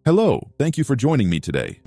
Hello, thank you for joining me today.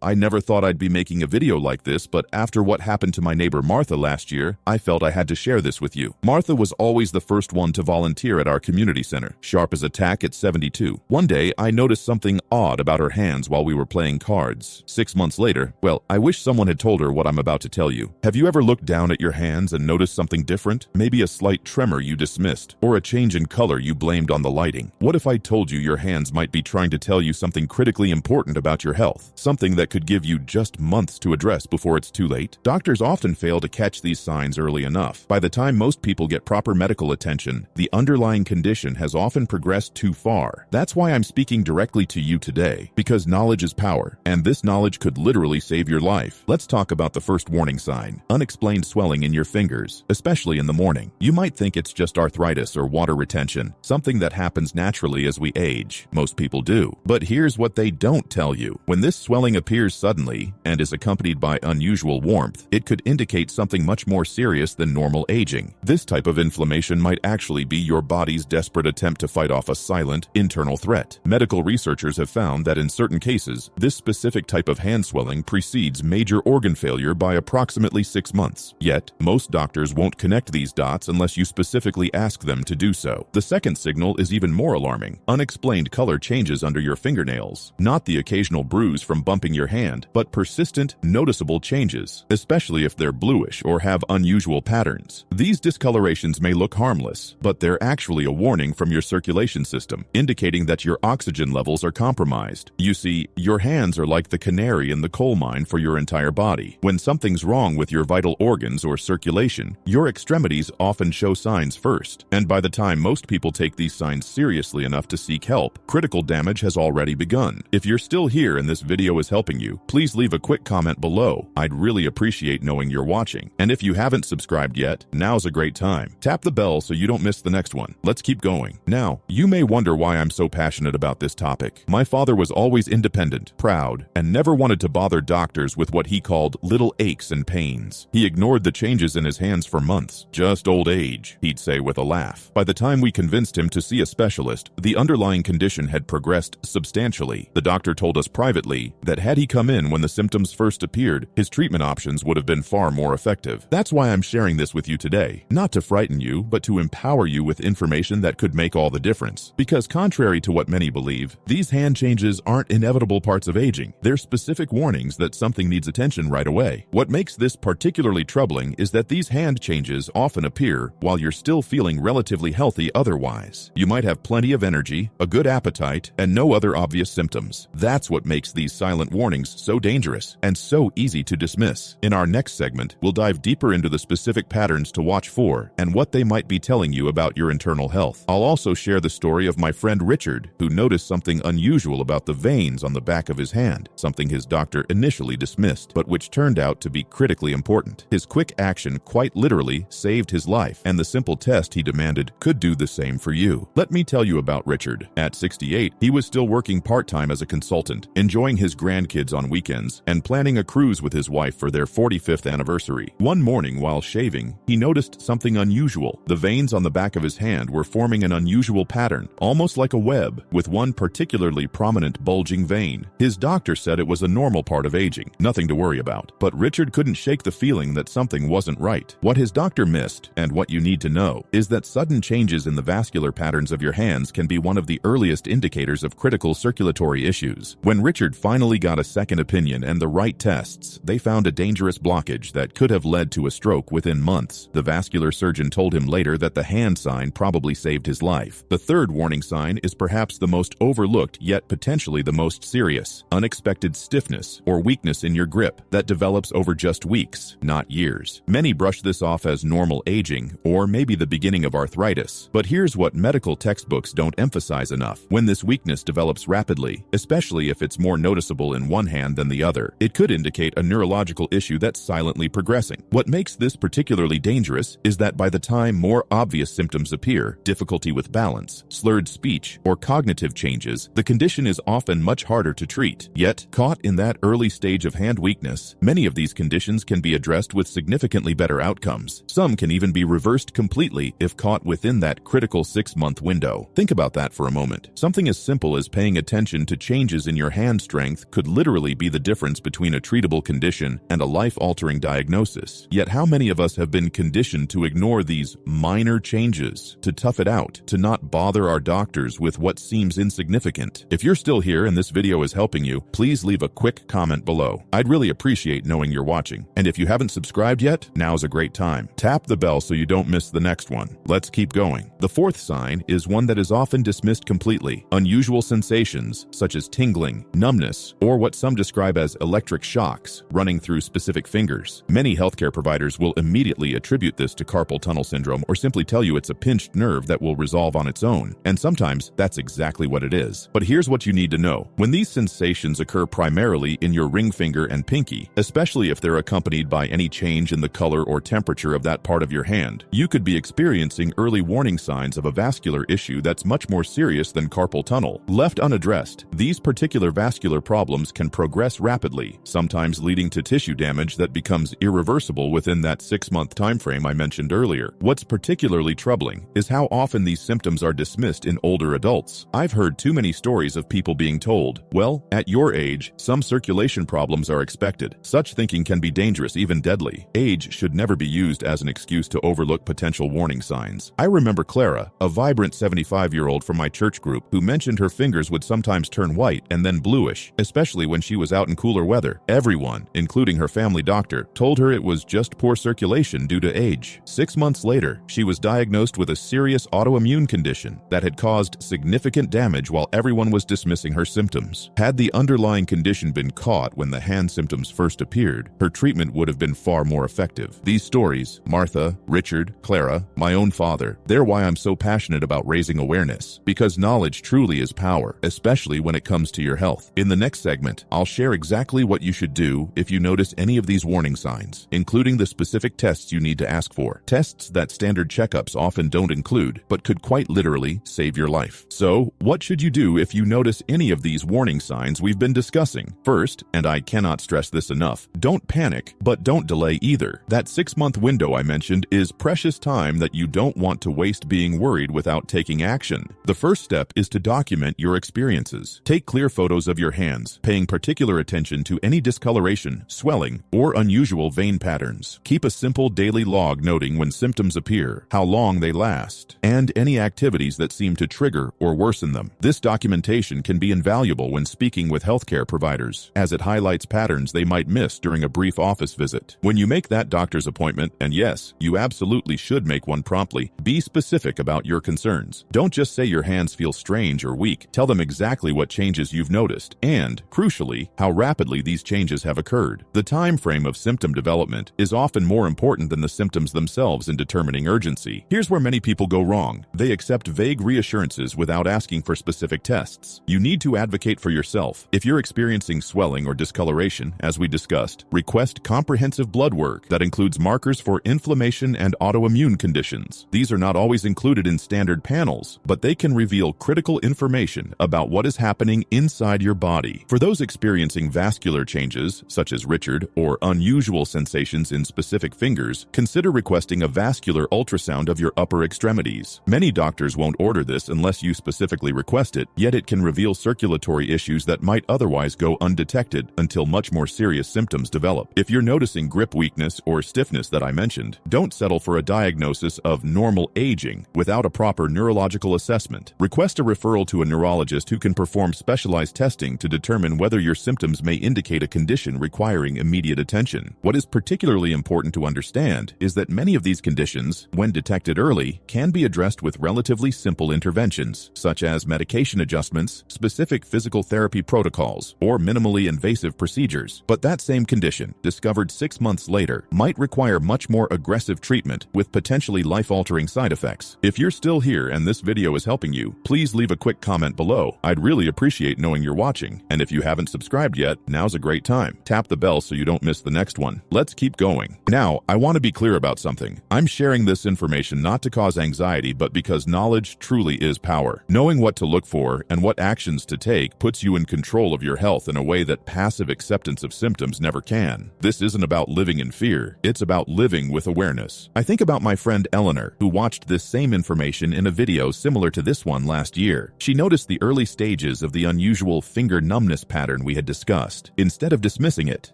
I never thought I'd be making a video like this, but after what happened to my neighbor Martha last year, I felt I had to share this with you. Martha was always the first one to volunteer at our community center, sharp as a tack at 72. One day, I noticed something odd about her hands while we were playing cards. 6 months later, I wish someone had told her what I'm about to tell you. Have you ever looked down at your hands and noticed something different? Maybe a slight tremor you dismissed, or a change in color you blamed on the lighting. What if I told you your hands might be trying to tell you something critically important about your health, something that could give you just months to address before it's too late? Doctors often fail to catch these signs early enough. By the time most people get proper medical attention, the underlying condition has often progressed too far. That's why I'm speaking directly to you today, because knowledge is power, and this knowledge could literally save your life. Let's talk about the first warning sign: unexplained swelling in your fingers, especially in the morning. You might think it's just arthritis or water retention, something that happens naturally as we age. Most people do. But here's what they don't tell you. When this swelling appears suddenly and is accompanied by unusual warmth, it could indicate something much more serious than normal aging. This type of inflammation might actually be your body's desperate attempt to fight off a silent, internal threat. Medical researchers have found that in certain cases, this specific type of hand swelling precedes major organ failure by approximately 6 months. Yet, most doctors won't connect these dots unless you specifically ask them to do so. The second signal is even more alarming: unexplained color changes under your fingernails. Not the occasional bruise from bumping your hand, but persistent, noticeable changes, especially if they're bluish or have unusual patterns. These discolorations may look harmless, but they're actually a warning from your circulation system, indicating that your oxygen levels are compromised. You see, your hands are like the canary in the coal mine for your entire body. When something's wrong with your vital organs or circulation, your extremities often show signs first. And by the time most people take these signs seriously enough to seek help, critical damage has already begun. If you're still here and this video is helping you, please leave a quick comment below. I'd really appreciate knowing you're watching. And if you haven't subscribed yet, now's a great time. Tap the bell so you don't miss the next one. Let's keep going. Now, you may wonder why I'm so passionate about this topic. My father was always independent, proud, and never wanted to bother doctors with what he called little aches and pains. He ignored the changes in his hands for months. Just old age, he'd say with a laugh. By the time we convinced him to see a specialist, the underlying condition had progressed substantially. The doctor told us privately that had he come in when the symptoms first appeared, his treatment options would have been far more effective. That's why I'm sharing this with you today. Not to frighten you, but to empower you with information that could make all the difference. Because contrary to what many believe, these hand changes aren't inevitable parts of aging. They're specific warnings that something needs attention right away. What makes this particularly troubling is that these hand changes often appear while you're still feeling relatively healthy otherwise. You might have plenty of energy, a good appetite, and no other obvious symptoms. That's what makes these silent warnings so dangerous and so easy to dismiss. In our next segment, we'll dive deeper into the specific patterns to watch for and what they might be telling you about your internal health. I'll also share the story of my friend Richard, who noticed something unusual about the veins on the back of his hand, something his doctor initially dismissed, but which turned out to be critically important. His quick action quite literally saved his life, and the simple test he demanded could do the same for you. Let me tell you about Richard. At 68, he was still working part-time as a consultant, enjoying his grandkids on weekends, and planning a cruise with his wife for their 45th anniversary. One morning while shaving, he noticed something unusual. The veins on the back of his hand were forming an unusual pattern, almost like a web, with one particularly prominent bulging vein. His doctor said it was a normal part of aging, nothing to worry about. But Richard couldn't shake the feeling that something wasn't right. What his doctor missed, and what you need to know, is that sudden changes in the vascular patterns of your hands can be one of the earliest indicators of critical circulatory issues. When Richard finally got a second opinion and the right tests, they found a dangerous blockage that could have led to a stroke within months. The vascular surgeon told him later that the hand sign probably saved his life. The third warning sign is perhaps the most overlooked yet potentially the most serious: unexpected stiffness or weakness in your grip that develops over just weeks, not years. Many brush this off as normal aging or maybe the beginning of arthritis. But here's what medical textbooks don't emphasize enough. When this weakness develops rapidly, especially if it's more noticeable in one hand than the other, it could indicate a neurological issue that's silently progressing. What makes this particularly dangerous is that by the time more obvious symptoms appear, difficulty with balance, slurred speech, or cognitive changes, the condition is often much harder to treat. Yet, caught in that early stage of hand weakness, many of these conditions can be addressed with significantly better outcomes. Some can even be reversed completely if caught within that critical 6-month window. Think about that for a moment. Something as simple as paying attention attention to changes in your hand strength could literally be the difference between a treatable condition and a life-altering diagnosis. Yet how many of us have been conditioned to ignore these minor changes, to tough it out, to not bother our doctors with what seems insignificant? If you're still here and this video is helping you, please leave a quick comment below. I'd really appreciate knowing you're watching. And if you haven't subscribed yet, now's a great time. Tap the bell so you don't miss the next one. Let's keep going. The fourth sign is one that is often dismissed completely. Unusual sensations, such as tingling, numbness, or what some describe as electric shocks running through specific fingers. Many healthcare providers will immediately attribute this to carpal tunnel syndrome or simply tell you it's a pinched nerve that will resolve on its own. And sometimes that's exactly what it is. But here's what you need to know. When these sensations occur primarily in your ring finger and pinky, especially if they're accompanied by any change in the color or temperature of that part of your hand, you could be experiencing early warning signs of a vascular issue that's much more serious than carpal tunnel. Left unaddressed, these particular vascular problems can progress rapidly, sometimes leading to tissue damage that becomes irreversible within that 6-month time frame I mentioned earlier. What's particularly troubling is how often these symptoms are dismissed in older adults. I've heard too many stories of people being told, well, at your age, some circulation problems are expected. Such thinking can be dangerous, even deadly. Age should never be used as an excuse to overlook potential warning signs. I remember Clara, a vibrant 75-year-old from my church group, who mentioned her fingers would sometimes turn white and then bluish, especially when she was out in cooler weather. Everyone, including her family doctor, told her it was just poor circulation due to age. 6 months later, she was diagnosed with a serious autoimmune condition that had caused significant damage while everyone was dismissing her symptoms. Had the underlying condition been caught when the hand symptoms first appeared, her treatment would have been far more effective. These stories, Martha, Richard, Clara, my own father, they're why I'm so passionate about raising awareness, because knowledge truly is power, especially when it comes to your health. In the next segment, I'll share exactly what you should do if you notice any of these warning signs, including the specific tests you need to ask for. Tests that standard checkups often don't include, but could quite literally save your life. So, what should you do if you notice any of these warning signs we've been discussing? First, and I cannot stress this enough, don't panic, but don't delay either. That 6-month window I mentioned is precious time that you don't want to waste being worried without taking action. The first step is to document your experiences. Take clear photos of your hands, paying particular attention to any discoloration, swelling, or unusual vein patterns. Keep a simple daily log noting when symptoms appear, how long they last, and any activities that seem to trigger or worsen them. This documentation can be invaluable when speaking with healthcare providers, as it highlights patterns they might miss during a brief office visit. When you make that doctor's appointment, and yes, you absolutely should make one promptly, be specific about your concerns. Don't just say your hands feel strange or weak. Tell them exactly what changes you've noticed and, crucially, how rapidly these changes have occurred. The time frame of symptom development is often more important than the symptoms themselves in determining urgency. Here's where many people go wrong. They accept vague reassurances without asking for specific tests. You need to advocate for yourself. If you're experiencing swelling or discoloration, as we discussed, request comprehensive blood work that includes markers for inflammation and autoimmune conditions. These are not always included in standard panels, but they can reveal critical information about what is happening inside your body. For those experiencing vascular changes, such as Richard, or unusual sensations in specific fingers, consider requesting a vascular ultrasound of your upper extremities. Many doctors won't order this unless you specifically request it, yet it can reveal circulatory issues that might otherwise go undetected until much more serious symptoms develop. If you're noticing grip weakness or stiffness that I mentioned, don't settle for a diagnosis of normal aging without a proper neurological assessment. Request a referral to a neurologist who can perform specialized testing to determine whether your symptoms may indicate a condition requiring immediate attention. What is particularly important to understand is that many of these conditions, when detected early, can be addressed with relatively simple interventions, such as medication adjustments, specific physical therapy protocols, or minimally invasive procedures. But that same condition, discovered 6 months later, might require much more aggressive treatment with potentially life-altering side effects. If you're still here and this video is helping you, please leave a quick comment below. I'd really appreciate knowing you're watching. And if you haven't subscribed yet, now's a great time. Tap the bell so you don't miss the next one. Let's keep going. Now, I want to be clear about something. I'm sharing this information not to cause anxiety, but because knowledge truly is power. Knowing what to look for and what actions to take puts you in control of your health in a way that passive acceptance of symptoms never can. This isn't about living in fear. It's about living with awareness. I think about my friend Eleanor, who watched this same information in a video similar to this one last year. She noticed the early stage stages of the unusual finger numbness pattern we had discussed. Instead of dismissing it,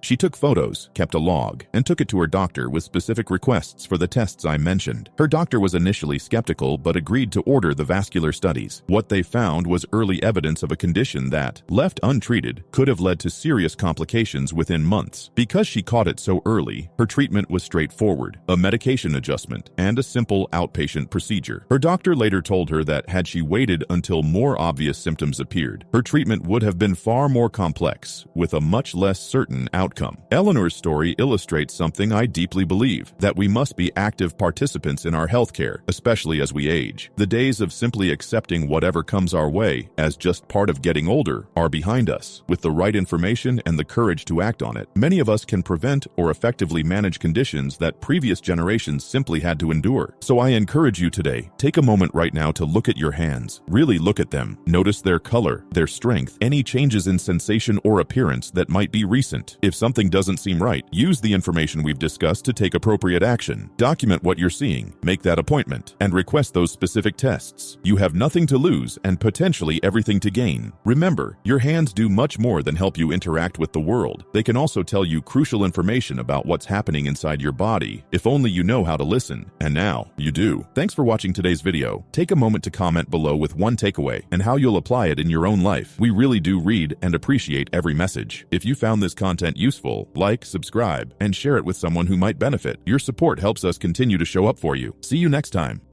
she took photos, kept a log, and took it to her doctor with specific requests for the tests I mentioned. Her doctor was initially skeptical but agreed to order the vascular studies. What they found was early evidence of a condition that, left untreated, could have led to serious complications within months. Because she caught it so early, her treatment was straightforward: a medication adjustment and a simple outpatient procedure. Her doctor later told her that had she waited until more obvious symptoms appeared, her treatment would have been far more complex, with a much less certain outcome. Eleanor's story illustrates something I deeply believe: that we must be active participants in our healthcare, especially as we age. The days of simply accepting whatever comes our way as just part of getting older are behind us. With the right information and the courage to act on it, many of us can prevent or effectively manage conditions that previous generations simply had to endure. So I encourage you today, take a moment right now to look at your hands. Really look at them. Notice their color, their strength, any changes in sensation or appearance that might be recent. If something doesn't seem right, use the information we've discussed to take appropriate action. Document what you're seeing, make that appointment, and request those specific tests. You have nothing to lose and potentially everything to gain. Remember, your hands do much more than help you interact with the world. They can also tell you crucial information about what's happening inside your body, if only you know how to listen. And now, you do. Thanks for watching today's video. Take a moment to comment below with one takeaway and how you'll apply it in your own life. We really do read and appreciate every message. If you found this content useful, like, subscribe, and share it with someone who might benefit. Your support helps us continue to show up for you. See you next time.